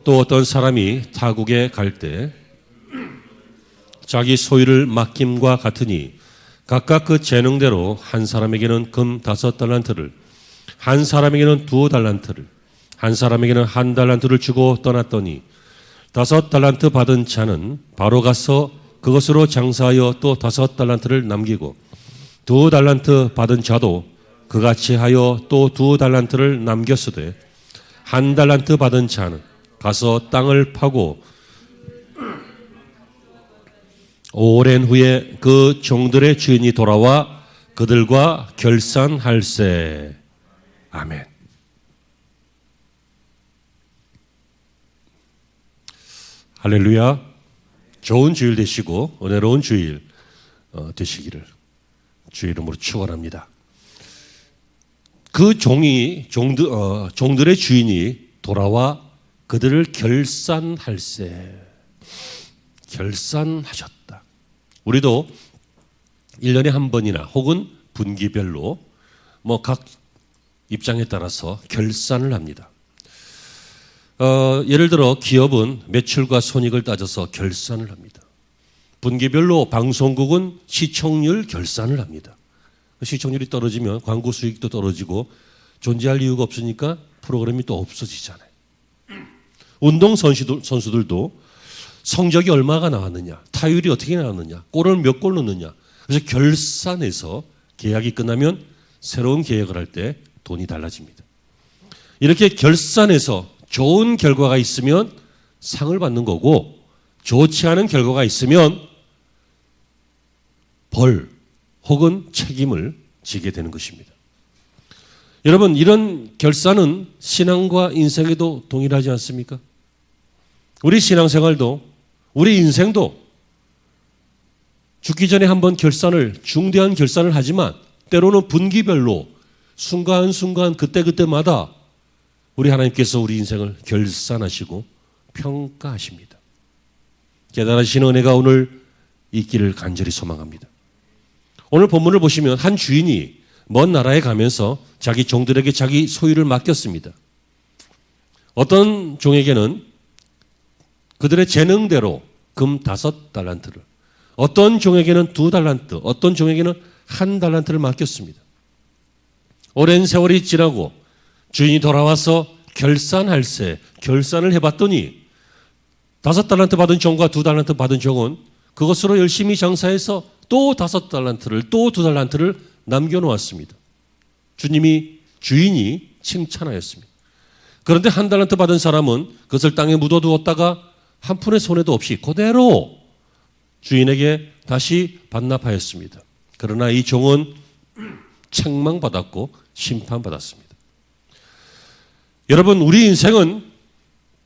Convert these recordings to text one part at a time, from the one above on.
또 어떤 사람이 타국에 갈 때 자기 소유를 맡김과 같으니 각각 그 재능대로 한 사람에게는 금 5달란트를, 한 사람에게는 2달란트를, 한 사람에게는 1달란트를 주고 떠났더니 5달란트 받은 자는 바로 가서 그것으로 장사하여 또 5달란트를 남기고 2달란트 받은 자도 그같이 하여 또 2달란트를 남겼으되 1달란트 받은 자는 가서 땅을 파고 오랜 후에 그 종들의 주인이 돌아와 그들과 결산할세. 아멘. 할렐루야. 좋은 주일 되시고 은혜로운 주일 되시기를 주 이름으로 축원합니다. 그 종들의 주인이 돌아와 그들을 결산할세. 결산하셨다. 우리도 1년에 한 번이나 혹은 분기별로 각 입장에 따라서 결산을 합니다. 예를 들어 기업은 매출과 손익을 따져서 결산을 합니다. 분기별로 방송국은 시청률 결산을 합니다. 시청률이 떨어지면 광고 수익도 떨어지고 존재할 이유가 없으니까 프로그램이 또 없어지잖아요. 운동 선수들도 성적이 얼마가 나왔느냐, 타율이 어떻게 나왔느냐, 골을 몇 골 넣느냐. 그래서 결산해서 계약이 끝나면 새로운 계약을 할 때 돈이 달라집니다. 이렇게 결산해서 좋은 결과가 있으면 상을 받는 거고 좋지 않은 결과가 있으면 벌 혹은 책임을 지게 되는 것입니다. 여러분, 이런 결산은 신앙과 인생에도 동일하지 않습니까? 우리 신앙생활도 우리 인생도 죽기 전에 한번 중대한 결산을 하지만 때로는 분기별로 순간순간 그때그때마다 우리 하나님께서 우리 인생을 결산하시고 평가하십니다. 깨달으신 은혜가 오늘 있기를 간절히 소망합니다. 오늘 본문을 보시면 한 주인이 먼 나라에 가면서 자기 종들에게 자기 소유를 맡겼습니다. 어떤 종에게는 그들의 재능대로 금 5달란트를, 어떤 종에게는 2달란트, 어떤 종에게는 1달란트를 맡겼습니다. 오랜 세월이 지나고 주인이 돌아와서 결산을 해봤더니 5달란트 받은 종과 2달란트 받은 종은 그것으로 열심히 장사해서 또 5달란트를, 또 2달란트를 남겨놓았습니다. 주인이 칭찬하였습니다. 그런데 1달란트 받은 사람은 그것을 땅에 묻어두었다가 한 푼의 손해도 없이 그대로 주인에게 다시 반납하였습니다. 그러나 이 종은 책망받았고 심판받았습니다. 여러분, 우리 인생은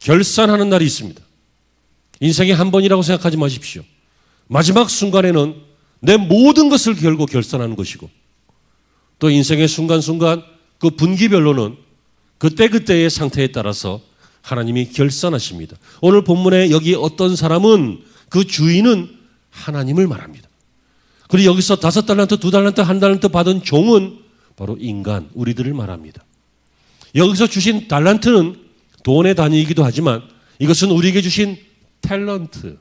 결산하는 날이 있습니다. 인생이 한 번이라고 생각하지 마십시오. 마지막 순간에는 내 모든 것을 걸고 결산하는 것이고 또 인생의 순간순간 그 분기별로는 그때그때의 상태에 따라서 하나님이 결산하십니다. 오늘 본문에 여기 어떤 사람은 그 주인은 하나님을 말합니다. 그리고 여기서 5달란트, 2달란트, 1달란트 받은 종은 바로 인간, 우리들을 말합니다. 여기서 주신 달란트는 돈의 단위이기도 하지만 이것은 우리에게 주신 탤런트,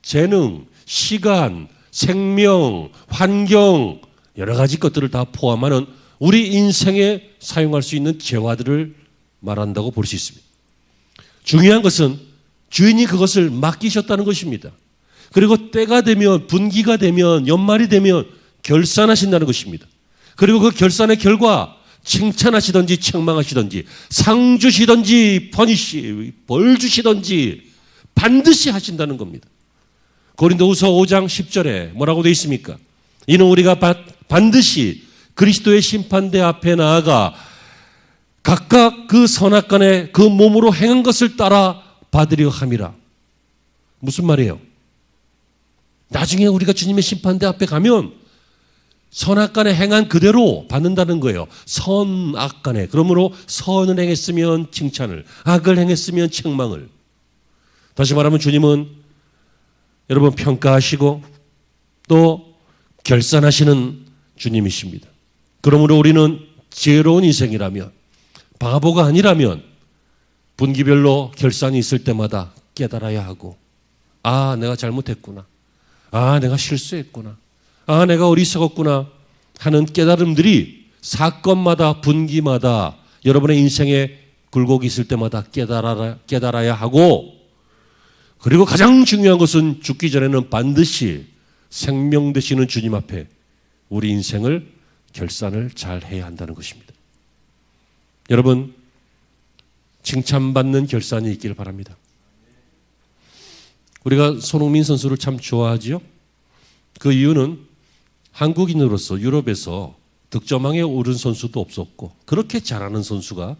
재능, 시간, 생명, 환경, 여러 가지 것들을 다 포함하는 우리 인생에 사용할 수 있는 재화들을 말한다고 볼 수 있습니다. 중요한 것은 주인이 그것을 맡기셨다는 것입니다. 그리고 때가 되면, 분기가 되면, 연말이 되면 결산하신다는 것입니다. 그리고 그 결산의 결과 칭찬하시든지 책망하시든지 상 주시든지 벌 주시든지 반드시 하신다는 겁니다. 고린도후서 5장 10절에 뭐라고 되어 있습니까? 이는 우리가 반드시 그리스도의 심판대 앞에 나아가 각각 그 선악간에 그 몸으로 행한 것을 따라 받으려 함이라. 무슨 말이에요? 나중에 우리가 주님의 심판대 앞에 가면 선악간에 행한 그대로 받는다는 거예요. 선악간에. 그러므로 선을 행했으면 칭찬을, 악을 행했으면 책망을. 다시 말하면 주님은 여러분 평가하시고 또 결산하시는 주님이십니다. 그러므로 우리는 지혜로운 인생이라면, 바보가 아니라면 분기별로 결산이 있을 때마다 깨달아야 하고, 아, 내가 잘못했구나. 아, 내가 실수했구나. 아, 내가 어리석었구나 하는 깨달음들이 사건마다 분기마다 여러분의 인생에 굴곡이 있을 때마다 깨달아야 하고, 그리고 가장 중요한 것은 죽기 전에는 반드시 생명 되시는 주님 앞에 우리 인생을 결산을 잘 해야 한다는 것입니다. 여러분, 칭찬받는 결산이 있기를 바랍니다. 우리가 손흥민 선수를 참 좋아하지요. 그 이유는 한국인으로서 유럽에서 득점왕에 오른 선수도 없었고, 그렇게 잘하는 선수가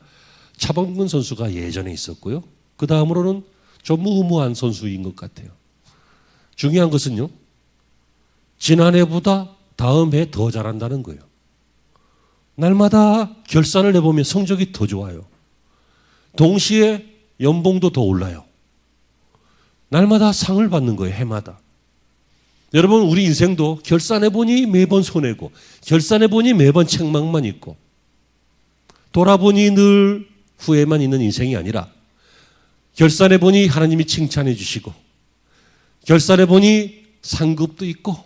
차범근 선수가 예전에 있었고요. 그 다음으로는 좀 무모한 선수인 것 같아요. 중요한 것은요, 지난해보다 다음 해 더 잘한다는 거예요. 날마다 결산을 내보면 성적이 더 좋아요. 동시에 연봉도 더 올라요. 날마다 상을 받는 거예요, 해마다. 여러분, 우리 인생도 결산해보니 매번 손해고, 결산해보니 매번 책망만 있고, 돌아보니 늘 후회만 있는 인생이 아니라, 결산해보니 하나님이 칭찬해 주시고, 결산해보니 상급도 있고,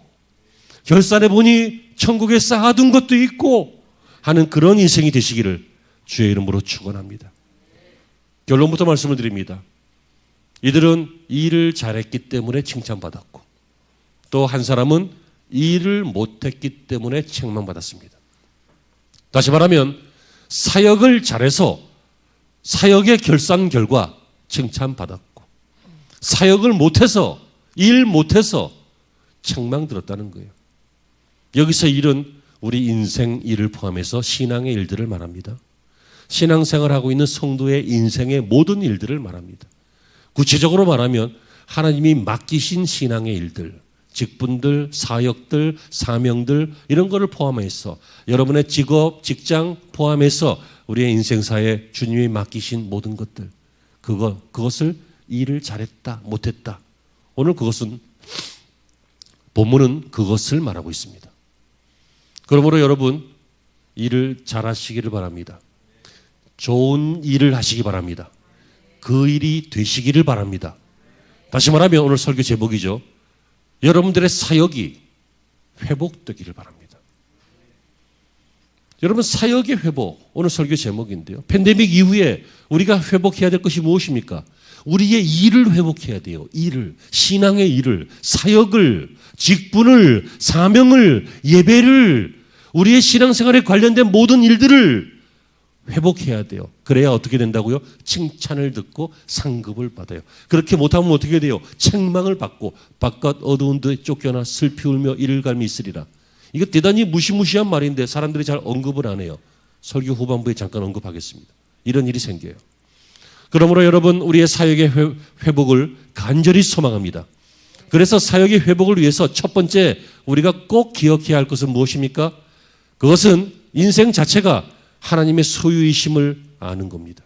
결산해보니 천국에 쌓아둔 것도 있고 하는 그런 인생이 되시기를 주의 이름으로 축원합니다. 결론부터 말씀을 드립니다. 이들은 일을 잘했기 때문에 칭찬받았고, 또 한 사람은 일을 못했기 때문에 책망받았습니다. 다시 말하면 사역을 잘해서 사역의 결산 결과 칭찬받았고, 사역을 못해서, 일 못해서 책망들었다는 거예요. 여기서 일은 우리 인생 일을 포함해서 신앙의 일들을 말합니다. 신앙생활하고 있는 성도의 인생의 모든 일들을 말합니다. 구체적으로 말하면 하나님이 맡기신 신앙의 일들, 직분들, 사역들, 사명들, 이런 것을 포함해서 여러분의 직업, 직장 포함해서 우리의 인생사에 주님이 맡기신 모든 것들, 그것을 일을 잘했다, 못했다. 오늘 그것은, 본문은 그것을 말하고 있습니다. 그러므로 여러분, 일을 잘하시기를 바랍니다. 좋은 일을 하시기 바랍니다. 그 일이 되시기를 바랍니다. 다시 말하면 오늘 설교 제목이죠. 여러분들의 사역이 회복되기를 바랍니다. 여러분, 사역의 회복, 오늘 설교 제목인데요. 팬데믹 이후에 우리가 회복해야 될 것이 무엇입니까? 우리의 일을 회복해야 돼요. 일을, 신앙의 일을, 사역을, 직분을, 사명을, 예배를, 우리의 신앙생활에 관련된 모든 일들을 회복해야 돼요. 그래야 어떻게 된다고요? 칭찬을 듣고 상급을 받아요. 그렇게 못하면 어떻게 돼요? 책망을 받고 바깥 어두운 데 쫓겨나 슬피 울며 이를 갈미 있으리라. 이거 대단히 무시무시한 말인데 사람들이 잘 언급을 안 해요. 설교 후반부에 잠깐 언급하겠습니다. 이런 일이 생겨요. 그러므로 여러분, 우리의 사역의 회복을 간절히 소망합니다. 그래서 사역의 회복을 위해서 첫 번째 우리가 꼭 기억해야 할 것은 무엇입니까? 그것은 인생 자체가 하나님의 소유이심을 아는 겁니다.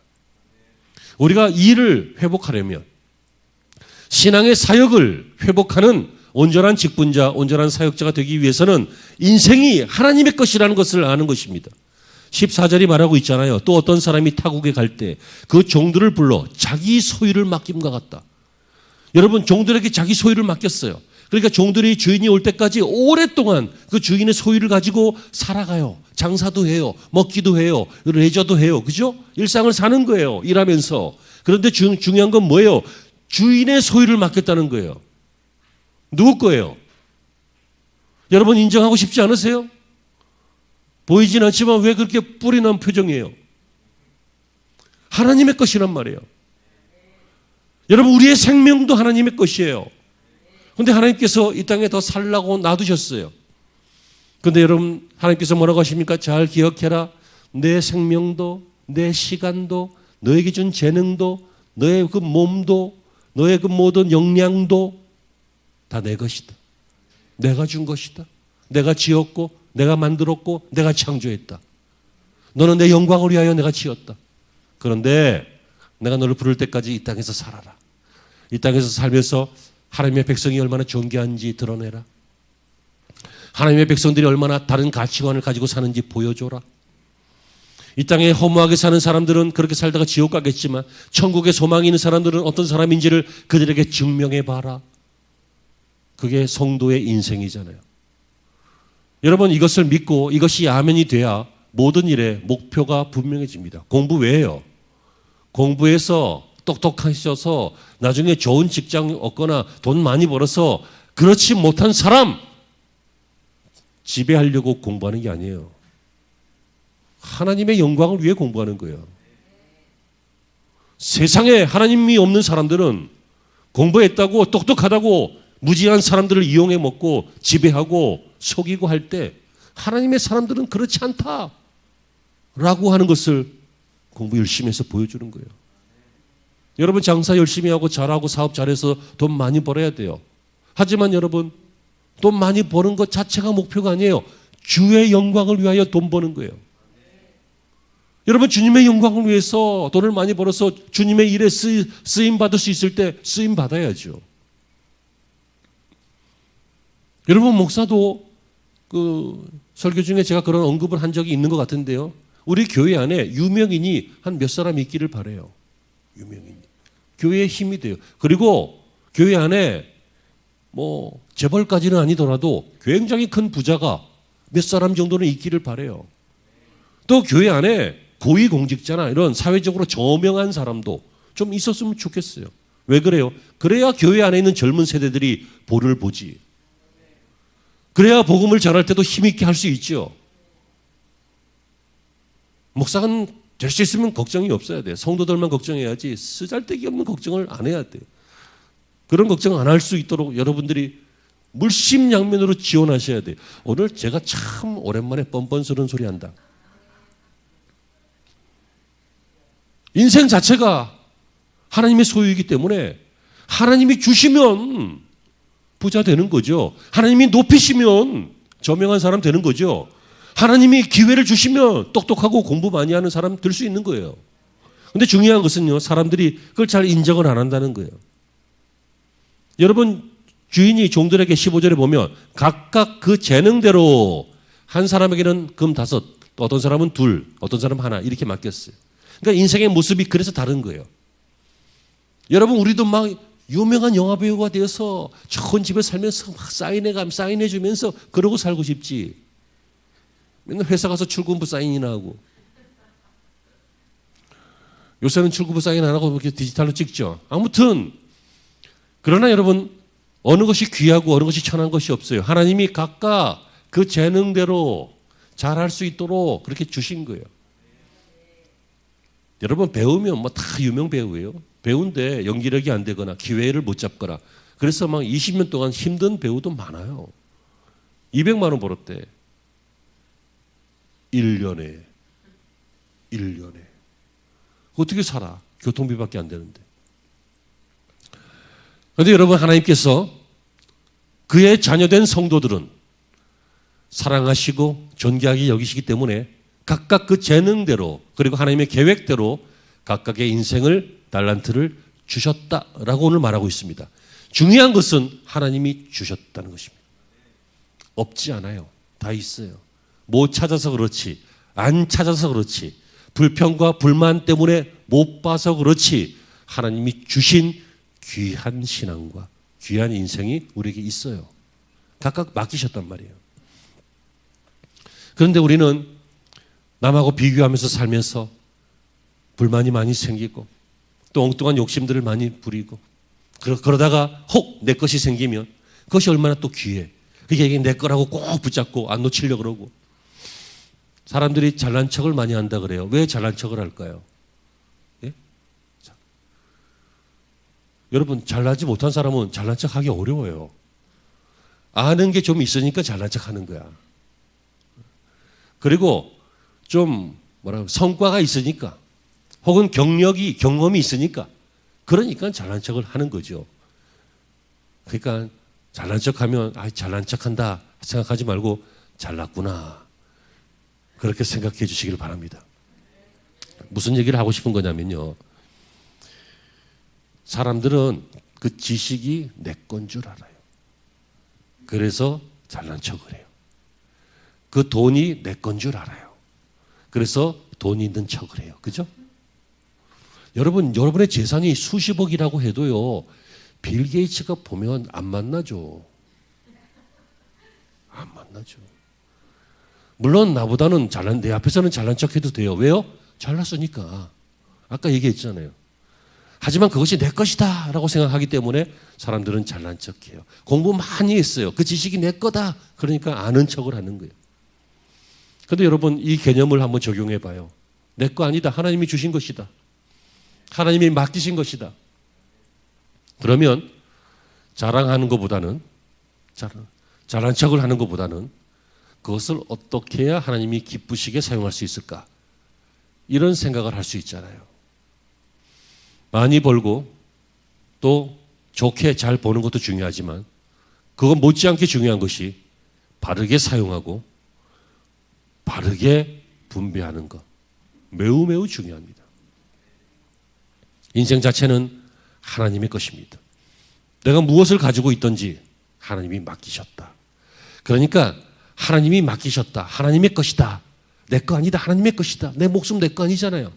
우리가 일을 회복하려면, 신앙의 사역을 회복하는 온전한 직분자, 온전한 사역자가 되기 위해서는 인생이 하나님의 것이라는 것을 아는 것입니다. 14절이 말하고 있잖아요. 또 어떤 사람이 타국에 갈 때 그 종들을 불러 자기 소유를 맡김과 같다. 여러분, 종들에게 자기 소유를 맡겼어요. 그러니까 종들이 주인이 올 때까지 오랫동안 그 주인의 소유를 가지고 살아가요. 장사도 해요. 먹기도 해요. 레저도 해요. 그죠? 일상을 사는 거예요. 일하면서. 그런데 중요한 건 뭐예요? 주인의 소유를 맡겼다는 거예요. 누구 거예요? 여러분, 인정하고 싶지 않으세요? 보이진 않지만 왜 그렇게 뿔이 난 표정이에요? 하나님의 것이란 말이에요. 여러분, 우리의 생명도 하나님의 것이에요. 그런데 하나님께서 이 땅에 더 살라고 놔두셨어요. 그런데 여러분, 하나님께서 뭐라고 하십니까? 잘 기억해라. 내 생명도, 내 시간도, 너에게 준 재능도, 너의 그 몸도, 너의 그 모든 역량도 다 내 것이다. 내가 준 것이다. 내가 지었고, 내가 만들었고, 내가 창조했다. 너는 내 영광을 위하여 내가 지었다. 그런데 내가 너를 부를 때까지 이 땅에서 살아라. 이 땅에서 살면서 하나님의 백성이 얼마나 존귀한지 드러내라. 하나님의 백성들이 얼마나 다른 가치관을 가지고 사는지 보여줘라. 이 땅에 허무하게 사는 사람들은 그렇게 살다가 지옥 가겠지만 천국에 소망이 있는 사람들은 어떤 사람인지를 그들에게 증명해 봐라. 그게 성도의 인생이잖아요. 여러분, 이것을 믿고 이것이 아멘이 돼야 모든 일에 목표가 분명해집니다. 공부 왜요? 공부해서 똑똑하셔서 나중에 좋은 직장 얻거나 돈 많이 벌어서 그렇지 못한 사람 지배하려고 공부하는 게 아니에요. 하나님의 영광을 위해 공부하는 거예요. 세상에 하나님이 없는 사람들은 공부했다고 똑똑하다고 무지한 사람들을 이용해 먹고 지배하고 속이고 할 때 하나님의 사람들은 그렇지 않다라고 하는 것을 공부 열심히 해서 보여주는 거예요. 여러분, 장사 열심히 하고 잘하고 사업 잘해서 돈 많이 벌어야 돼요. 하지만 여러분, 돈 많이 버는 것 자체가 목표가 아니에요. 주의 영광을 위하여 돈 버는 거예요. 여러분, 주님의 영광을 위해서 돈을 많이 벌어서 주님의 일에 쓰임 받을 수 있을 때 쓰임 받아야죠. 여러분, 목사도 그 설교 중에 제가 그런 언급을 한 적이 있는 것 같은데요. 우리 교회 안에 유명인이 한 몇 사람 있기를 바라요. 유명인. 교회의 힘이 돼요. 그리고 교회 안에 뭐 재벌까지는 아니더라도 굉장히 큰 부자가 몇 사람 정도는 있기를 바라요. 또 교회 안에 고위공직자나 이런 사회적으로 저명한 사람도 좀 있었으면 좋겠어요. 왜 그래요? 그래야 교회 안에 있는 젊은 세대들이 볼을 보지. 그래야 복음을 전할 때도 힘있게 할 수 있죠. 목사는 될 수 있으면 걱정이 없어야 돼요. 성도들만 걱정해야지 쓰잘데기 없는 걱정을 안 해야 돼요. 그런 걱정 안 할 수 있도록 여러분들이 물심양면으로 지원하셔야 돼요. 오늘 제가 참 오랜만에 뻔뻔스러운 소리 한다. 인생 자체가 하나님의 소유이기 때문에 하나님이 주시면 부자 되는 거죠. 하나님이 높이시면 저명한 사람 되는 거죠. 하나님이 기회를 주시면 똑똑하고 공부 많이 하는 사람 될 수 있는 거예요. 그런데 중요한 것은요, 사람들이 그걸 잘 인정을 안 한다는 거예요. 여러분, 주인이 종들에게 15절에 보면 각각 그 재능대로 한 사람에게는 금 5, 또 어떤 사람은 2, 어떤 사람은 1 이렇게 맡겼어요. 그러니까 인생의 모습이 그래서 다른 거예요. 여러분, 우리도 막 유명한 영화배우가 되어서 좋은 집에 살면서 막 사인해 주면서 그러고 살고 싶지. 맨날 회사 가서 출근부 사인이나 하고. 요새는 출근부 사인 안 하고 이렇게 디지털로 찍죠. 아무튼 그러나 여러분, 어느 것이 귀하고 어느 것이 천한 것이 없어요. 하나님이 각각 그 재능대로 잘할 수 있도록 그렇게 주신 거예요. 여러분, 배우면 뭐 다 유명 배우예요. 배우인데 연기력이 안 되거나 기회를 못 잡거나 그래서 막 20년 동안 힘든 배우도 많아요. 200만 원 벌었대. 1년에. 어떻게 살아? 교통비밖에 안 되는데. 그런데 여러분, 하나님께서 그의 자녀된 성도들은 사랑하시고 존귀하게 여기시기 때문에 각각 그 재능대로 그리고 하나님의 계획대로 각각의 인생을 달란트를 주셨다라고 오늘 말하고 있습니다. 중요한 것은 하나님이 주셨다는 것입니다. 없지 않아요. 다 있어요. 못 찾아서 그렇지, 안 찾아서 그렇지, 불평과 불만 때문에 못 봐서 그렇지 하나님이 주신 귀한 신앙과 귀한 인생이 우리에게 있어요. 각각 맡기셨단 말이에요. 그런데 우리는 남하고 비교하면서 살면서 불만이 많이 생기고 또 엉뚱한 욕심들을 많이 부리고 그러다가 혹 내 것이 생기면 그것이 얼마나 또 귀해. 그게 내 거라고 꼭 붙잡고 안 놓치려고 그러고. 사람들이 잘난 척을 많이 한다 그래요. 왜 잘난 척을 할까요? 예? 여러분, 잘나지 못한 사람은 잘난 척 하기 어려워요. 아는 게 좀 있으니까 잘난 척 하는 거야. 그리고 좀 성과가 있으니까 혹은 경험이 있으니까 그러니까 잘난 척을 하는 거죠. 그러니까 잘난 척하면 잘난 척한다 생각하지 말고 잘났구나 그렇게 생각해 주시길 바랍니다. 무슨 얘기를 하고 싶은 거냐면요, 사람들은 그 지식이 내 건 줄 알아요. 그래서 잘난 척을 해요. 그 돈이 내 건 줄 알아요. 그래서 돈 있는 척을 해요. 그죠? 여러분의 재산이 수십억이라고 해도요, 빌 게이츠가 보면 안 만나죠. 안 만나죠. 물론 나보다는 내 앞에서는 잘난 척 해도 돼요. 왜요? 잘났으니까. 아까 얘기했잖아요. 하지만 그것이 내 것이다 라고 생각하기 때문에 사람들은 잘난 척해요. 공부 많이 했어요. 그 지식이 내 거다. 그러니까 아는 척을 하는 거예요. 그런데 여러분, 이 개념을 한번 적용해 봐요. 내 거 아니다. 하나님이 주신 것이다. 하나님이 맡기신 것이다. 그러면 자랑하는 것보다는, 잘난 척을 하는 것보다는 그것을 어떻게 해야 하나님이 기쁘시게 사용할 수 있을까? 이런 생각을 할 수 있잖아요. 많이 벌고 또 좋게 잘 버는 것도 중요하지만 그건 못지않게 중요한 것이 바르게 사용하고 바르게 분배하는 것. 매우 매우 중요합니다. 인생 자체는 하나님의 것입니다. 내가 무엇을 가지고 있든지 하나님이 맡기셨다. 그러니까 하나님이 맡기셨다. 하나님의 것이다. 내 거 아니다. 하나님의 것이다. 내 목숨 내 거 아니잖아요.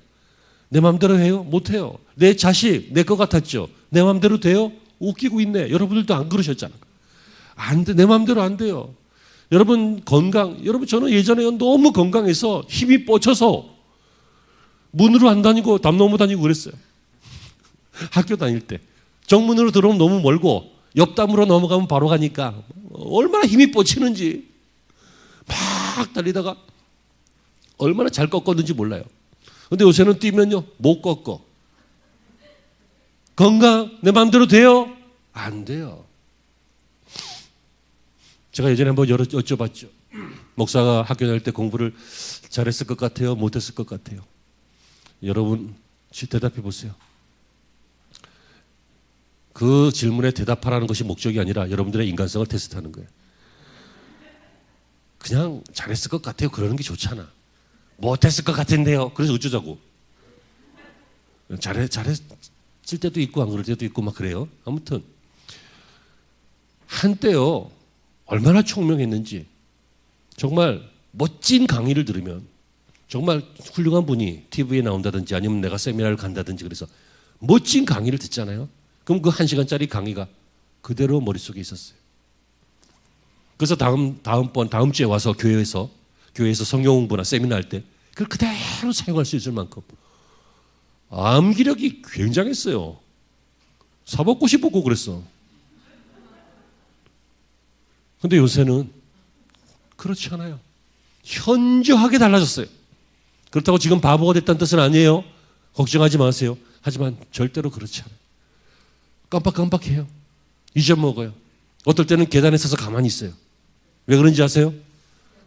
내 마음대로 해요? 못해요. 내 자식 내 거 같았죠. 내 마음대로 돼요? 웃기고 있네. 여러분들도 안 그러셨잖아요. 안 돼. 내 마음대로 안 돼요. 여러분 여러분 저는 예전에 너무 건강해서 힘이 뻗쳐서 문으로 안 다니고 담 넘어 다니고 그랬어요. 학교 다닐 때. 정문으로 들어오면 너무 멀고 옆담으로 넘어가면 바로 가니까 얼마나 힘이 뻗치는지 막 달리다가 얼마나 잘 꺾었는지 몰라요. 근데 요새는 뛰면요, 못 꺾어. 건강 내 마음대로 돼요? 안 돼요. 제가 예전에 한번 여쭤봤죠. 목사가 학교 다닐 때 공부를 잘했을 것 같아요? 못했을 것 같아요? 여러분 대답해 보세요. 그 질문에 대답하라는 것이 목적이 아니라 여러분들의 인간성을 테스트하는 거예요. 그냥 잘했을 것 같아요. 그러는 게 좋잖아. 못했을 것 같은데요. 그래서 어쩌자고. 잘했을 때도 있고 안 그럴 때도 있고 막 그래요. 아무튼 한때요. 얼마나 총명했는지 정말 멋진 강의를 들으면 정말 훌륭한 분이 TV에 나온다든지 아니면 내가 세미나를 간다든지 그래서 멋진 강의를 듣잖아요. 그럼 그 1시간짜리 강의가 그대로 머릿속에 있었어요. 그래서 다음 주에 와서 교회에서 성경 공부나 세미나 할 때 그걸 그대로 사용할 수 있을 만큼 암기력이 굉장했어요. 사법고 싶었고 그랬어. 근데 요새는 그렇지 않아요. 현저하게 달라졌어요. 그렇다고 지금 바보가 됐다는 뜻은 아니에요. 걱정하지 마세요. 하지만 절대로 그렇지 않아요. 깜빡깜빡해요. 잊어먹어요. 어떨 때는 계단에 서서 가만히 있어요. 왜 그런지 아세요?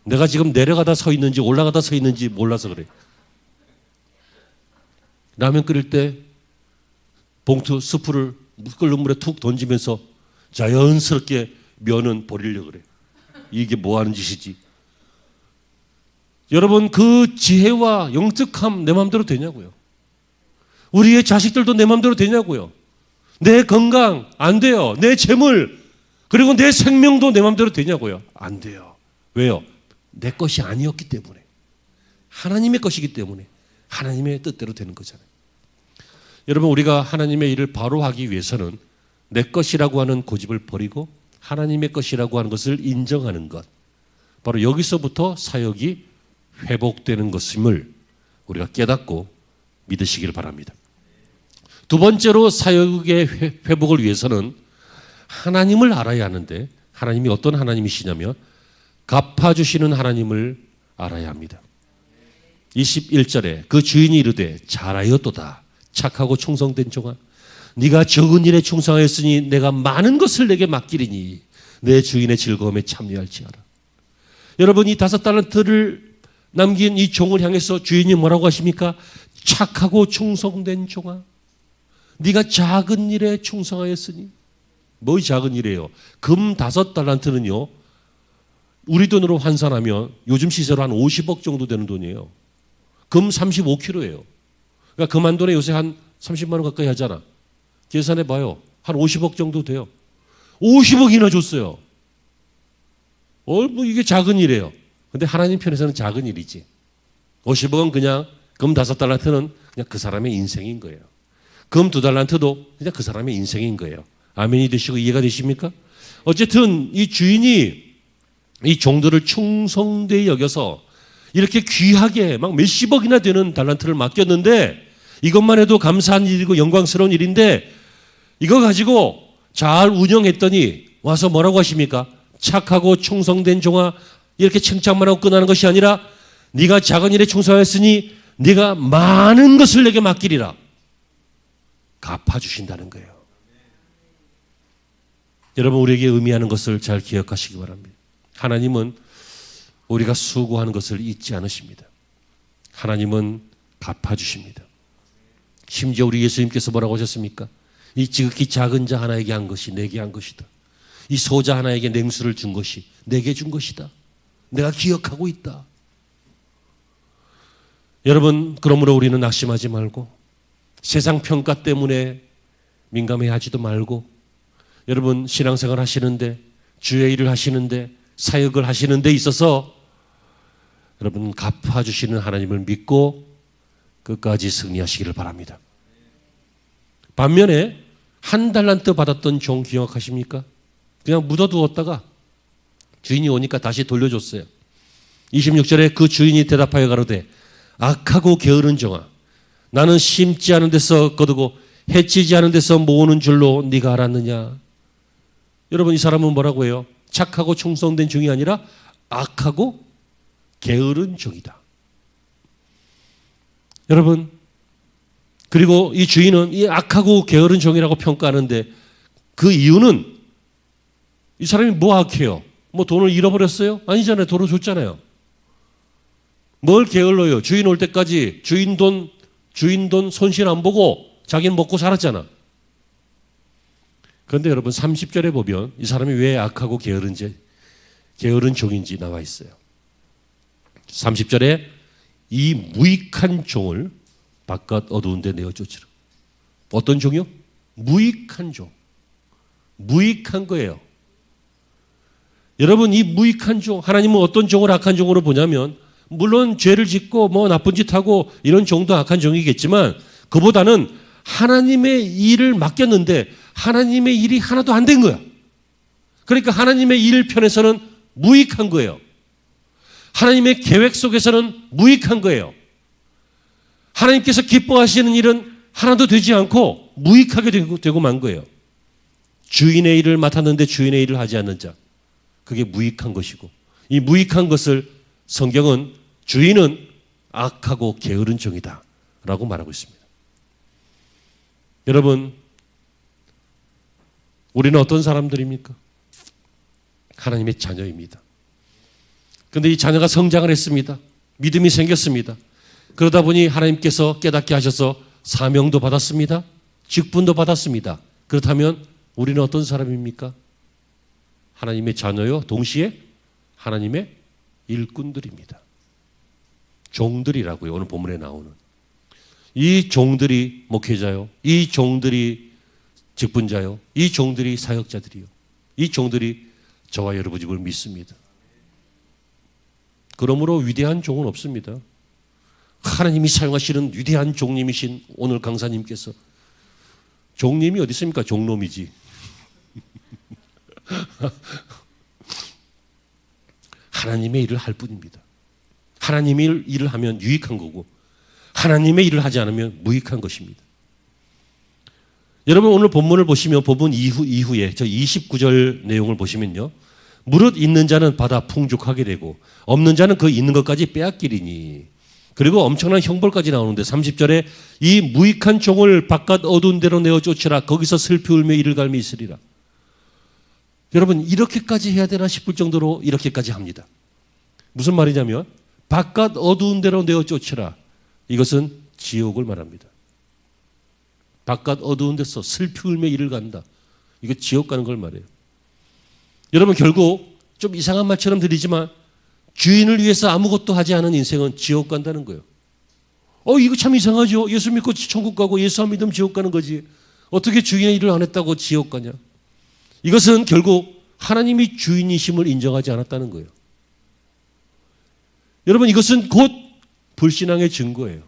내가 지금 내려가다 서 있는지 올라가다 서 있는지 몰라서 그래요. 라면 끓일 때 봉투 스프를 끓는 물에 툭 던지면서 자연스럽게 면은 버리려고 그래요. 이게 뭐 하는 짓이지? 여러분 그 지혜와 영특함 내 마음대로 되냐고요. 우리의 자식들도 내 마음대로 되냐고요. 내 건강 안 돼요. 내 재물 그리고 내 생명도 내 마음대로 되냐고요. 안 돼요. 왜요? 내 것이 아니었기 때문에. 하나님의 것이기 때문에 하나님의 뜻대로 되는 거잖아요. 여러분 우리가 하나님의 일을 바로 하기 위해서는 내 것이라고 하는 고집을 버리고 하나님의 것이라고 하는 것을 인정하는 것. 바로 여기서부터 사역이 회복되는 것임을 우리가 깨닫고 믿으시길 바랍니다. 두 번째로 사역의 회복을 위해서는 하나님을 알아야 하는데 하나님이 어떤 하나님이시냐면 갚아주시는 하나님을 알아야 합니다. 21절에 그 주인이 이르되 잘하였도다 착하고 충성된 종아 네가 적은 일에 충성하였으니 내가 많은 것을 내게 맡기리니 내 주인의 즐거움에 참여할지어라. 여러분 이 5달란트를 남긴 이 종을 향해서 주인이 뭐라고 하십니까? 착하고 충성된 종아 네가 작은 일에 충성하였으니 뭐이 작은 일이에요? 금 5달란트는요 우리 돈으로 환산하면 요즘 시세로 한 50억 정도 되는 돈이에요. 금 35kg예요. 그러니까 금 한 돈에 요새 한 30만 원 가까이 하잖아. 계산해 봐요. 한 50억 정도 돼요. 50억이나 줬어요. 뭐 이게 작은 일이에요. 근데 하나님 편에서는 작은 일이지. 50억은 그냥 금 5달란트는 그냥 그 사람의 인생인 거예요. 금 2달란트도 그냥 그 사람의 인생인 거예요. 아멘이 되시고 이해가 되십니까? 어쨌든 이 주인이 이 종들을 충성되이 여겨서 이렇게 귀하게 막 몇십억이나 되는 달란트를 맡겼는데 이것만 해도 감사한 일이고 영광스러운 일인데 이거 가지고 잘 운영했더니 와서 뭐라고 하십니까? 착하고 충성된 종아, 이렇게 칭찬만 하고 끝나는 것이 아니라 네가 작은 일에 충성하였으니 네가 많은 것을 내게 맡기리라. 갚아주신다는 거예요. 여러분, 우리에게 의미하는 것을 잘 기억하시기 바랍니다. 하나님은 우리가 수고하는 것을 잊지 않으십니다. 하나님은 갚아주십니다. 심지어 우리 예수님께서 뭐라고 하셨습니까? 이 지극히 작은 자 하나에게 한 것이 내게 한 것이다. 이 소자 하나에게 냉수를 준 것이 내게 준 것이다. 내가 기억하고 있다. 여러분, 그러므로 우리는 낙심하지 말고 세상 평가 때문에 민감해하지도 말고 여러분, 신앙생활 하시는데 주의 일을 하시는데 사역을 하시는 데 있어서 여러분 갚아주시는 하나님을 믿고 끝까지 승리하시기를 바랍니다. 반면에 1달란트 받았던 종 기억하십니까? 그냥 묻어두었다가 주인이 오니까 다시 돌려줬어요. 26절에 그 주인이 대답하여 가로되 악하고 게으른 종아, 나는 심지 않은 데서 거두고 해치지 않은 데서 모으는 줄로 네가 알았느냐. 여러분, 이 사람은 뭐라고 해요? 착하고 충성된 종이 아니라 악하고 게으른 종이다. 여러분, 그리고 이 주인은 이 악하고 게으른 종이라고 평가하는데 그 이유는 이 사람이 뭐 악해요? 뭐 돈을 잃어버렸어요? 아니잖아요. 돈을 줬잖아요. 뭘 게을러요? 주인 올 때까지 주인 돈 손실 안 보고 자기는 먹고 살았잖아. 그런데 여러분 30절에 보면 이 사람이 왜 악하고 게으른 종인지 나와 있어요. 30절에 이 무익한 종을 바깥 어두운 데 내어 쫓으라. 어떤 종이요? 무익한 종. 무익한 거예요. 여러분, 이 무익한 종, 하나님은 어떤 종을 악한 종으로 보냐면 물론 죄를 짓고 뭐 나쁜 짓 하고 이런 종도 악한 종이겠지만 그보다는 하나님의 일을 맡겼는데 하나님의 일이 하나도 안 된 거야. 그러니까 하나님의 일 편에서는 무익한 거예요. 하나님의 계획 속에서는 무익한 거예요. 하나님께서 기뻐하시는 일은 하나도 되지 않고 무익하게 되고 만 거예요. 주인의 일을 맡았는데 주인의 일을 하지 않는 자, 그게 무익한 것이고, 이 무익한 것을 성경은 주인은 악하고 게으른 종이다 라고 말하고 있습니다. 여러분, 우리는 어떤 사람들입니까? 하나님의 자녀입니다. 그런데 이 자녀가 성장을 했습니다. 믿음이 생겼습니다. 그러다 보니 하나님께서 깨닫게 하셔서 사명도 받았습니다. 직분도 받았습니다. 그렇다면 우리는 어떤 사람입니까? 하나님의 자녀요, 동시에 하나님의 일꾼들입니다. 종들이라고요. 오늘 본문에 나오는. 이 종들이 목회자요. 이 종들이 직분자요. 이 종들이 사역자들이요. 이 종들이 저와 여러분 집을 믿습니다. 그러므로 위대한 종은 없습니다. 하나님이 사용하시는 위대한 종님이신 오늘 강사님께서, 종님이 어디 있습니까? 종놈이지. 하나님의 일을 할 뿐입니다. 하나님의 일을 하면 유익한 거고 하나님의 일을 하지 않으면 무익한 것입니다. 여러분, 오늘 본문을 보시면 본문 이후에 저 29절 내용을 보시면요, 무릇 있는 자는 받아 풍족하게 되고 없는 자는 그 있는 것까지 빼앗기리니, 그리고 엄청난 형벌까지 나오는데 30절에 이 무익한 종을 바깥 어두운 데로 내어 쫓으라. 거기서 슬피 울며 이를 갈미 있으리라. 여러분, 이렇게까지 해야 되나 싶을 정도로 이렇게까지 합니다. 무슨 말이냐면 바깥 어두운 데로 내어 쫓으라. 이것은 지옥을 말합니다. 바깥 어두운 데서 슬피 울며 이를 간다. 이거 지옥 가는 걸 말해요. 여러분, 결국 좀 이상한 말처럼 들리지만 주인을 위해서 아무것도 하지 않은 인생은 지옥 간다는 거예요. 이거 참 이상하죠. 예수 믿고 천국 가고 예수 안 믿으면 지옥 가는 거지. 어떻게 주인의 일을 안 했다고 지옥 가냐. 이것은 결국 하나님이 주인이심을 인정하지 않았다는 거예요. 여러분, 이것은 곧 불신앙의 증거예요.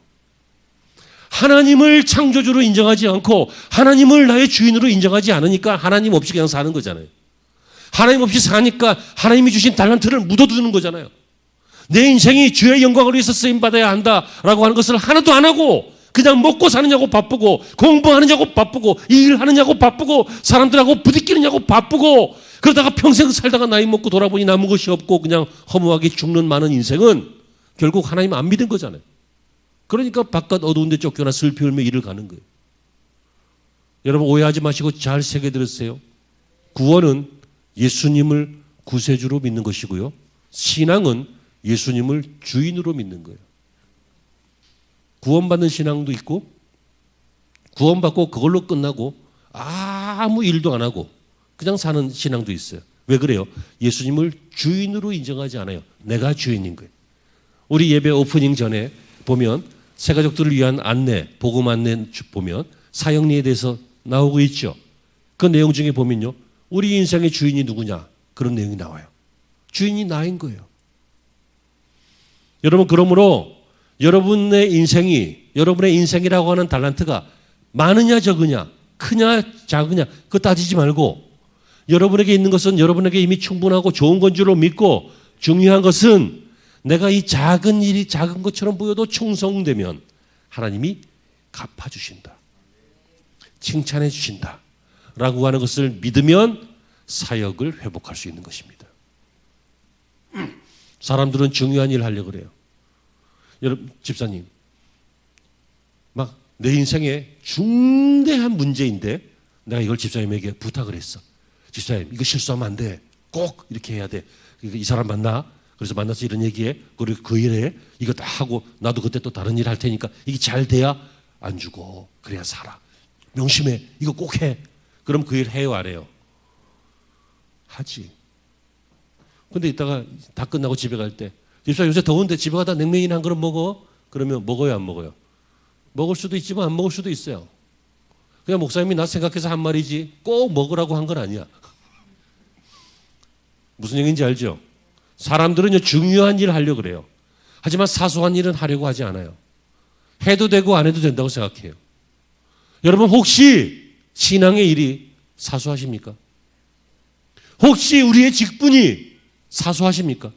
하나님을 창조주로 인정하지 않고 하나님을 나의 주인으로 인정하지 않으니까 하나님 없이 그냥 사는 거잖아요. 하나님 없이 사니까 하나님이 주신 달란트를 묻어두는 거잖아요. 내 인생이 주의 영광을 위해서 쓰임받아야 한다라고 하는 것을 하나도 안 하고 그냥 먹고 사느냐고 바쁘고 공부하느냐고 바쁘고 일하느냐고 바쁘고 사람들하고 부딪히느냐고 바쁘고 그러다가 평생 살다가 나이 먹고 돌아보니 남은 것이 없고 그냥 허무하게 죽는 많은 인생은 결국 하나님 안 믿은 거잖아요. 그러니까 바깥 어두운 데 쫓겨나 슬피 울며 일을 가는 거예요. 여러분 오해하지 마시고 잘 새겨 들으세요. 구원은 예수님을 구세주로 믿는 것이고요. 신앙은 예수님을 주인으로 믿는 거예요. 구원받는 신앙도 있고 구원받고 그걸로 끝나고 아무 일도 안 하고 그냥 사는 신앙도 있어요. 왜 그래요? 예수님을 주인으로 인정하지 않아요. 내가 주인인 거예요. 우리 예배 오프닝 전에 보면 새가족들을 위한 안내, 복음 안내 보면 사형리에 대해서 나오고 있죠. 그 내용 중에 보면요. 우리 인생의 주인이 누구냐? 그런 내용이 나와요. 주인이 나인 거예요. 여러분 그러므로 여러분의 인생이라고 하는 달란트가 많으냐 적으냐, 크냐 작으냐 그거 따지지 말고 여러분에게 있는 것은 여러분에게 이미 충분하고 좋은 건 줄로 믿고 중요한 것은 내가 이 작은 일이 작은 것처럼 보여도 충성되면 하나님이 갚아주신다. 칭찬해 주신다. 라고 하는 것을 믿으면 사역을 회복할 수 있는 것입니다. 사람들은 중요한 일을 하려고 그래요. 여러분 집사님 막 내 인생에 중대한 문제인데 내가 이걸 집사님에게 부탁을 했어. 집사님 이거 실수하면 안 돼. 꼭 이렇게 해야 돼. 이 사람 만나. 그래서 만나서 이런 얘기해. 그리고 그 일에 이거 다 하고 나도 그때 또 다른 일 할 테니까 이게 잘 돼야 안 주고 그래야 살아. 명심해. 이거 꼭 해. 그럼 그 일 해요 안 해요? 하지. 근데 이따가 다 끝나고 집에 갈 때 집사 요새 더운데 집에 가다 냉면이나 한 그릇 먹어? 그러면 먹어요 안 먹어요? 먹을 수도 있지만 안 먹을 수도 있어요. 그냥 목사님이 나 생각해서 한 말이지 꼭 먹으라고 한 건 아니야. 무슨 얘기인지 알죠? 사람들은 중요한 일을 하려고 그래요. 하지만 사소한 일은 하려고 하지 않아요. 해도 되고 안 해도 된다고 생각해요. 여러분 혹시 신앙의 일이 사소하십니까? 혹시 우리의 직분이 사소하십니까?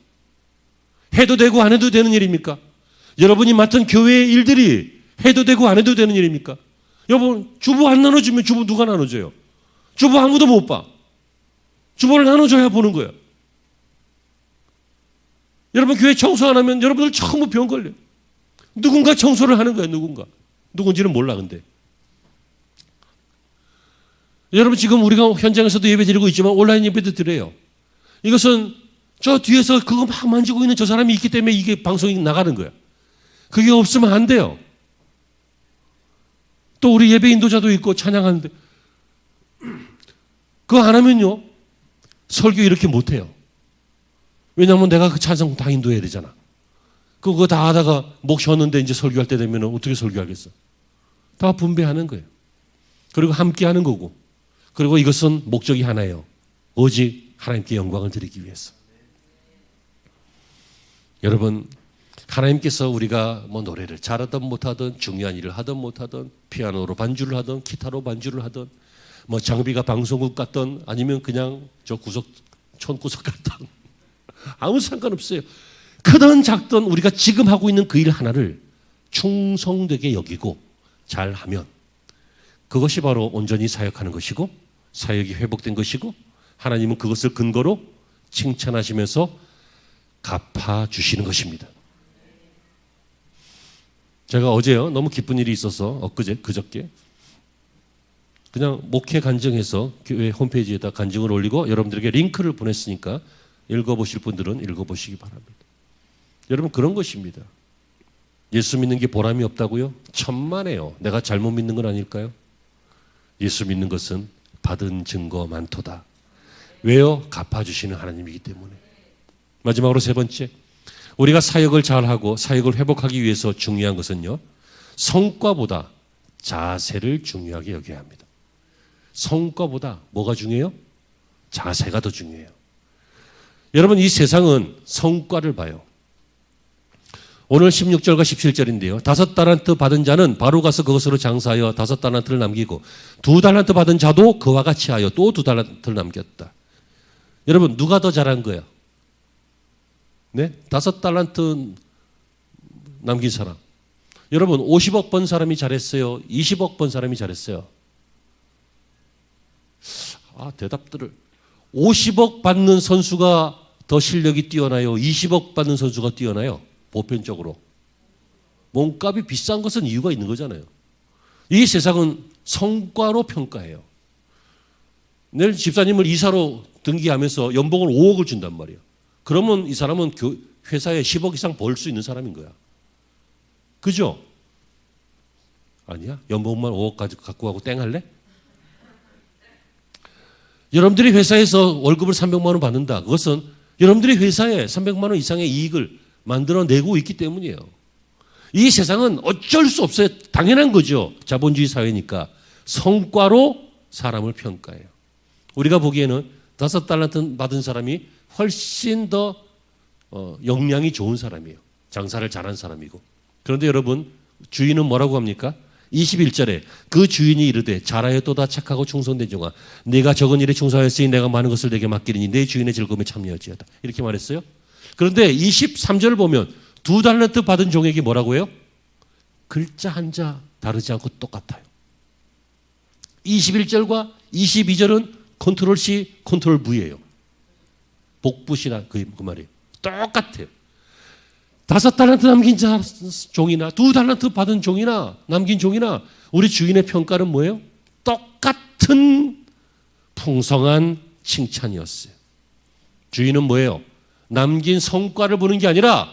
해도 되고 안 해도 되는 일입니까? 여러분이 맡은 교회의 일들이 해도 되고 안 해도 되는 일입니까? 여러분 주보 안 나눠주면 주보 누가 나눠줘요? 주보 아무도 못 봐. 주보를 나눠줘야 보는 거예요. 여러분 교회 청소 안 하면 여러분들 전부 병 걸려요. 누군가 청소를 하는 거예요. 누군지는 몰라 근데. 여러분 지금 우리가 현장에서도 예배 드리고 있지만 온라인 예배도 드려요. 이것은 저 뒤에서 그거 막 만지고 있는 저 사람이 있기 때문에 이게 방송이 나가는 거야. 그게 없으면 안 돼요. 또 우리 예배 인도자도 있고 찬양하는데 그거 안 하면요 설교 이렇게 못해요. 왜냐하면 내가 그 찬송 다 인도해야 되잖아. 그거 다 하다가 목 쉬었는데 이제 설교할 때 되면 어떻게 설교하겠어? 다 분배하는 거예요. 그리고 함께 하는 거고 그리고 이것은 목적이 하나예요. 오직 하나님께 영광을 드리기 위해서. 여러분 하나님께서 우리가 뭐 노래를 잘하든 못하든 중요한 일을 하든 못하든 피아노로 반주를 하든 기타로 반주를 하든 뭐 장비가 방송국 같든 아니면 그냥 저 촌구석 같든 아무 상관없어요. 크든 작든 우리가 지금 하고 있는 그 일 하나를 충성되게 여기고 잘하면 그것이 바로 온전히 사역하는 것이고 사역이 회복된 것이고 하나님은 그것을 근거로 칭찬하시면서 갚아주시는 것입니다. 제가 어제요 너무 기쁜 일이 있어서 그저께 그냥 목회 간증해서 교회 홈페이지에다 간증을 올리고 여러분들에게 링크를 보냈으니까 읽어보실 분들은 읽어보시기 바랍니다. 여러분 그런 것입니다. 예수 믿는 게 보람이 없다고요? 천만에요. 내가 잘못 믿는 건 아닐까요? 예수 믿는 것은 받은 증거 많도다. 왜요? 갚아주시는 하나님이기 때문에. 마지막으로 세 번째, 우리가 사역을 잘하고 사역을 회복하기 위해서 중요한 것은요, 성과보다 자세를 중요하게 여겨야 합니다. 성과보다 뭐가 중요해요? 자세가 더 중요해요. 여러분 이 세상은 성과를 봐요. 오늘 16절과 17절인데요. 5달란트 받은 자는 바로 가서 그것으로 장사하여 5달란트를 남기고 2달란트 받은 자도 그와 같이 하여 또 2달란트를 남겼다. 여러분 누가 더 잘한 거야? 네? 5달란트 남긴 사람. 여러분 50억 번 사람이 잘했어요? 20억 번 사람이 잘했어요? 대답들을 50억 받는 선수가 더 실력이 뛰어나요? 20억 받는 선수가 뛰어나요? 보편적으로. 몸값이 비싼 것은 이유가 있는 거잖아요. 이 세상은 성과로 평가해요. 내일 집사님을 이사로 등기하면서 연봉을 5억을 준단 말이에요. 그러면 이 사람은 회사에 10억 이상 벌 수 있는 사람인 거야. 그죠? 아니야? 연봉만 5억 갖고 가고 땡 할래? 여러분들이 회사에서 월급을 300만 원 받는다. 그것은 여러분들이 회사에 300만 원 이상의 이익을 만들어내고 있기 때문이에요. 이 세상은 어쩔 수 없어요. 당연한 거죠. 자본주의 사회니까. 성과로 사람을 평가해요. 우리가 보기에는 5달란트 받은 사람이 훨씬 더 역량이 좋은 사람이에요. 장사를 잘한 사람이고. 그런데 여러분 주인은 뭐라고 합니까? 21절에 그 주인이 이르되 잘하였도다 착하고 충성된 종아 네가 적은 일에 충성하였으니 내가 많은 것을 내게 맡기리니 내 주인의 즐거움에 참여하지어다. 이렇게 말했어요. 그런데 23절을 보면 2달란트 받은 종에게 뭐라고 해요? 글자 한자 다르지 않고 똑같아요. 21절과 22절은 컨트롤 C, 컨트롤 V예요. 복붙이나 그 말이에요. 똑같아요. 5달란트 남긴 종이나 2달란트 받은 종이나 남긴 종이나 우리 주인의 평가는 뭐예요? 똑같은 풍성한 칭찬이었어요. 주인은 뭐예요? 남긴 성과를 보는 게 아니라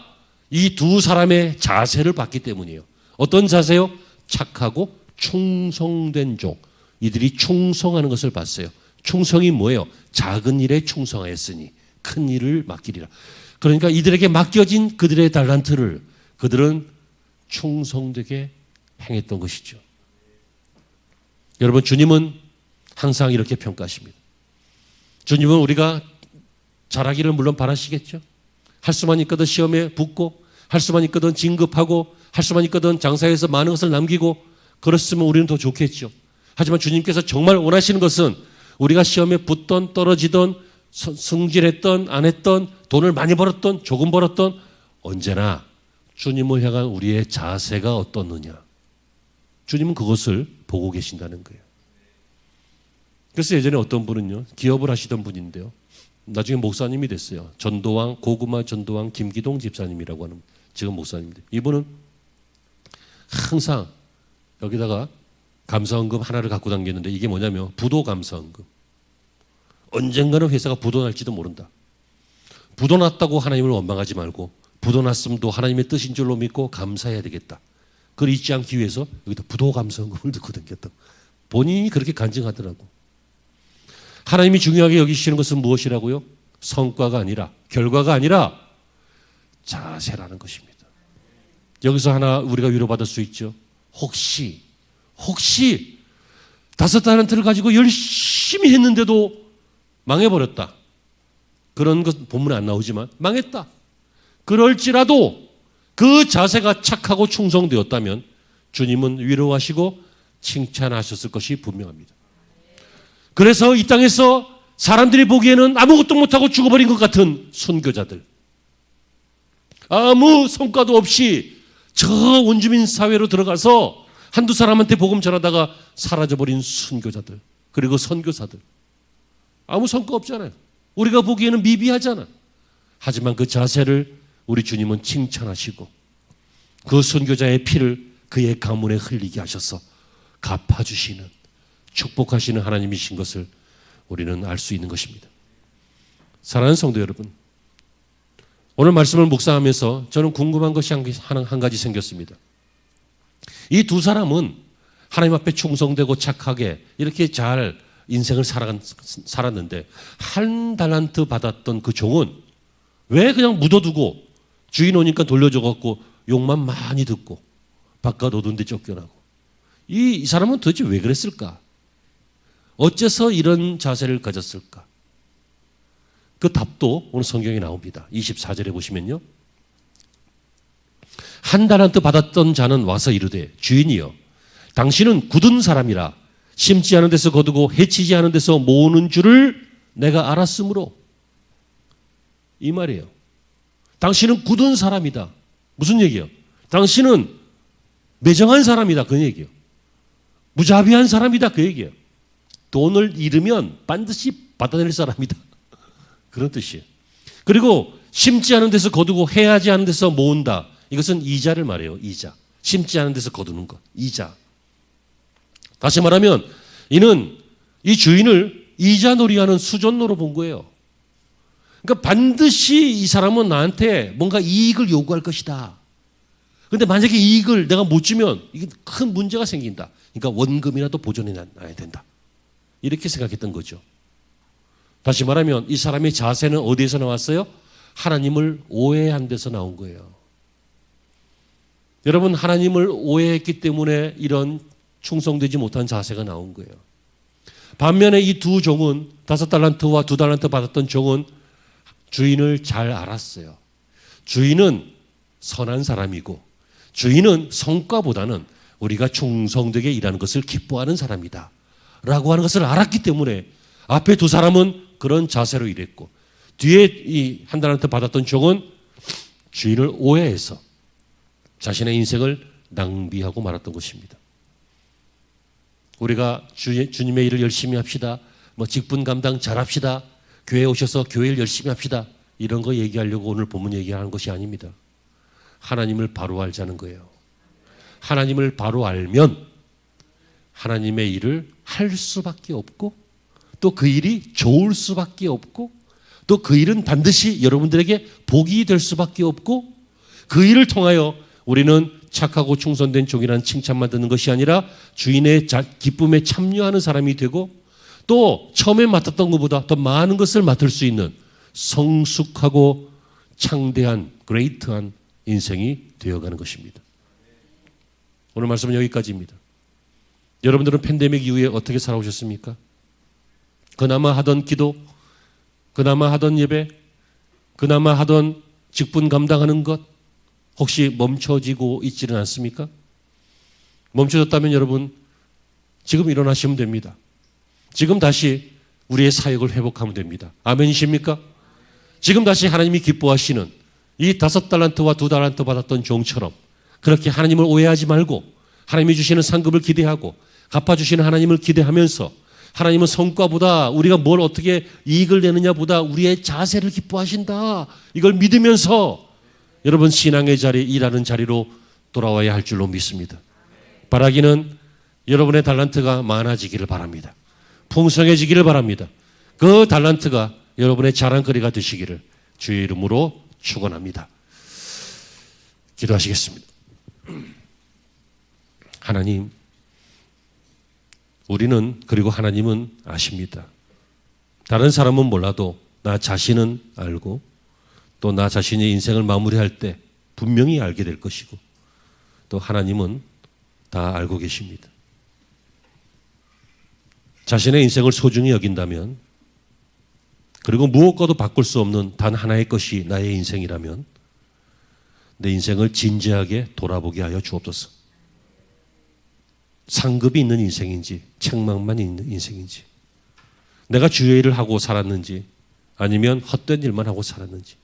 이 두 사람의 자세를 봤기 때문이에요. 어떤 자세요? 착하고 충성된 종. 이들이 충성하는 것을 봤어요. 충성이 뭐예요? 작은 일에 충성하였으니 큰 일을 맡기리라. 그러니까 이들에게 맡겨진 그들의 달란트를 그들은 충성되게 행했던 것이죠. 여러분 주님은 항상 이렇게 평가하십니다. 주님은 우리가 잘하기를 물론 바라시겠죠. 할 수만 있거든 시험에 붙고 할 수만 있거든 진급하고 할 수만 있거든 장사에서 많은 것을 남기고 그랬으면 우리는 더 좋겠죠. 하지만 주님께서 정말 원하시는 것은 우리가 시험에 붙던 떨어지던 승진했던 안 했던 돈을 많이 벌었던 조금 벌었던 언제나 주님을 향한 우리의 자세가 어떻느냐. 주님은 그것을 보고 계신다는 거예요. 그래서 예전에 어떤 분은요. 기업을 하시던 분인데요. 나중에 목사님이 됐어요. 전도왕 고구마 전도왕 김기동 집사님이라고 하는 지금 목사님인데 이분은 항상 여기다가 감사원금 하나를 갖고 다녔는데 이게 뭐냐면 부도 감사원금. 언젠가는 회사가 부도 날지도 모른다. 부도 났다고 하나님을 원망하지 말고 부도 났음도 하나님의 뜻인 줄로 믿고 감사해야 되겠다. 그걸 잊지 않기 위해서 여기다 부도 감사원금을 넣고 다녔다고. 본인이 그렇게 간증하더라고. 하나님이 중요하게 여기시는 것은 무엇이라고요? 성과가 아니라 결과가 아니라 자세라는 것입니다. 여기서 하나 우리가 위로받을 수 있죠. 혹시 5달란트를 가지고 열심히 했는데도 망해버렸다. 그런 것 본문에 안 나오지만 망했다. 그럴지라도 그 자세가 착하고 충성되었다면 주님은 위로하시고 칭찬하셨을 것이 분명합니다. 그래서 이 땅에서 사람들이 보기에는 아무것도 못하고 죽어버린 것 같은 순교자들, 아무 성과도 없이 저 원주민 사회로 들어가서 한두 사람한테 복음 전하다가 사라져버린 순교자들, 그리고 선교사들, 아무 성과 없잖아요. 우리가 보기에는 미비하잖아. 하지만 그 자세를 우리 주님은 칭찬하시고 그 선교자의 피를 그의 가문에 흘리게 하셔서 갚아주시는, 축복하시는 하나님이신 것을 우리는 알 수 있는 것입니다. 사랑하는 성도 여러분, 오늘 말씀을 묵상하면서 저는 궁금한 것이 한 가지 생겼습니다. 이 두 사람은 하나님 앞에 충성되고 착하게 이렇게 잘 인생을 살았는데 1달란트 받았던 그 종은 왜 그냥 묻어두고 주인 오니까 돌려줘갖고 욕만 많이 듣고 바깥 어두운 데 쫓겨나고, 이 사람은 도대체 왜 그랬을까? 어째서 이런 자세를 가졌을까? 그 답도 오늘 성경에 나옵니다. 24절에 보시면요. 한 달란트 받았던 자는 와서 이르되 주인이여 당신은 굳은 사람이라 심지 않은 데서 거두고 해치지 않은 데서 모으는 줄을 내가 알았으므로. 이 말이에요. 당신은 굳은 사람이다. 무슨 얘기예요? 당신은 매정한 사람이다. 그 얘기예요. 무자비한 사람이다. 그 얘기예요. 돈을 잃으면 반드시 받아낼 사람이다. 그런 뜻이에요. 그리고 심지 않은 데서 거두고 해하지 않은 데서 모은다. 이것은 이자를 말해요. 이자. 심지 않은 데서 거두는 것. 이자. 다시 말하면 이는 이 주인을 이자놀이하는 수전노로 본 거예요. 그러니까 반드시 이 사람은 나한테 뭔가 이익을 요구할 것이다. 그런데 만약에 이익을 내가 못 주면 이게 큰 문제가 생긴다. 그러니까 원금이라도 보존해 놔야 된다. 이렇게 생각했던 거죠. 다시 말하면 이 사람의 자세는 어디에서 나왔어요? 하나님을 오해한 데서 나온 거예요. 여러분, 하나님을 오해했기 때문에 이런 충성되지 못한 자세가 나온 거예요. 반면에 이 두 종은 5달란트와 2달란트 받았던 종은 주인을 잘 알았어요. 주인은 선한 사람이고 주인은 성과보다는 우리가 충성되게 일하는 것을 기뻐하는 사람이다 라고 하는 것을 알았기 때문에 앞에 두 사람은 그런 자세로 일했고 뒤에 이 1달란트 받았던 종은 주인을 오해해서 자신의 인생을 낭비하고 말았던 것입니다. 우리가 주님의 일을 열심히 합시다. 직분 감당 잘합시다. 교회에 오셔서 교회를 열심히 합시다. 이런 거 얘기하려고 오늘 본문 얘기하는 것이 아닙니다. 하나님을 바로 알자는 거예요. 하나님을 바로 알면 하나님의 일을 할 수밖에 없고 또 그 일이 좋을 수밖에 없고 또 그 일은 반드시 여러분들에게 복이 될 수밖에 없고 그 일을 통하여 우리는 착하고 충성된 종이라는 칭찬만 듣는 것이 아니라 주인의 기쁨에 참여하는 사람이 되고 또 처음에 맡았던 것보다 더 많은 것을 맡을 수 있는 성숙하고 창대한 그레이트한 인생이 되어가는 것입니다. 오늘 말씀은 여기까지입니다. 여러분들은 팬데믹 이후에 어떻게 살아오셨습니까? 그나마 하던 기도, 그나마 하던 예배, 그나마 하던 직분 감당하는 것 혹시 멈춰지고 있지는 않습니까? 멈춰졌다면 여러분 지금 일어나시면 됩니다. 지금 다시 우리의 사역을 회복하면 됩니다. 아멘이십니까? 지금 다시 하나님이 기뻐하시는 이 5달란트와 2달란트 받았던 종처럼 그렇게 하나님을 오해하지 말고 하나님이 주시는 상급을 기대하고 갚아주시는 하나님을 기대하면서 하나님은 성과보다 우리가 뭘 어떻게 이익을 내느냐보다 우리의 자세를 기뻐하신다. 이걸 믿으면서 여러분 신앙의 자리, 일하는 자리로 돌아와야 할 줄로 믿습니다. 바라기는 여러분의 달란트가 많아지기를 바랍니다. 풍성해지기를 바랍니다. 그 달란트가 여러분의 자랑거리가 되시기를 주의 이름으로 축원합니다. 기도하시겠습니다. 하나님, 우리는 그리고 하나님은 아십니다. 다른 사람은 몰라도 나 자신은 알고 또 나 자신의 인생을 마무리할 때 분명히 알게 될 것이고 또 하나님은 다 알고 계십니다. 자신의 인생을 소중히 여긴다면 그리고 무엇과도 바꿀 수 없는 단 하나의 것이 나의 인생이라면 내 인생을 진지하게 돌아보게 하여 주옵소서. 상급이 있는 인생인지 책망만 있는 인생인지 내가 주의 일을 하고 살았는지 아니면 헛된 일만 하고 살았는지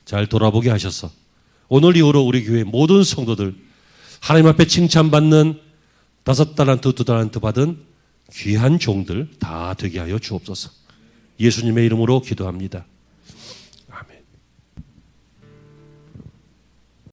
잘 돌아보게 하셔서 오늘 이후로 우리 교회 모든 성도들 하나님 앞에 칭찬받는 5달란트, 2달란트 받은 귀한 종들 다 되게 하여 주옵소서. 예수님의 이름으로 기도합니다.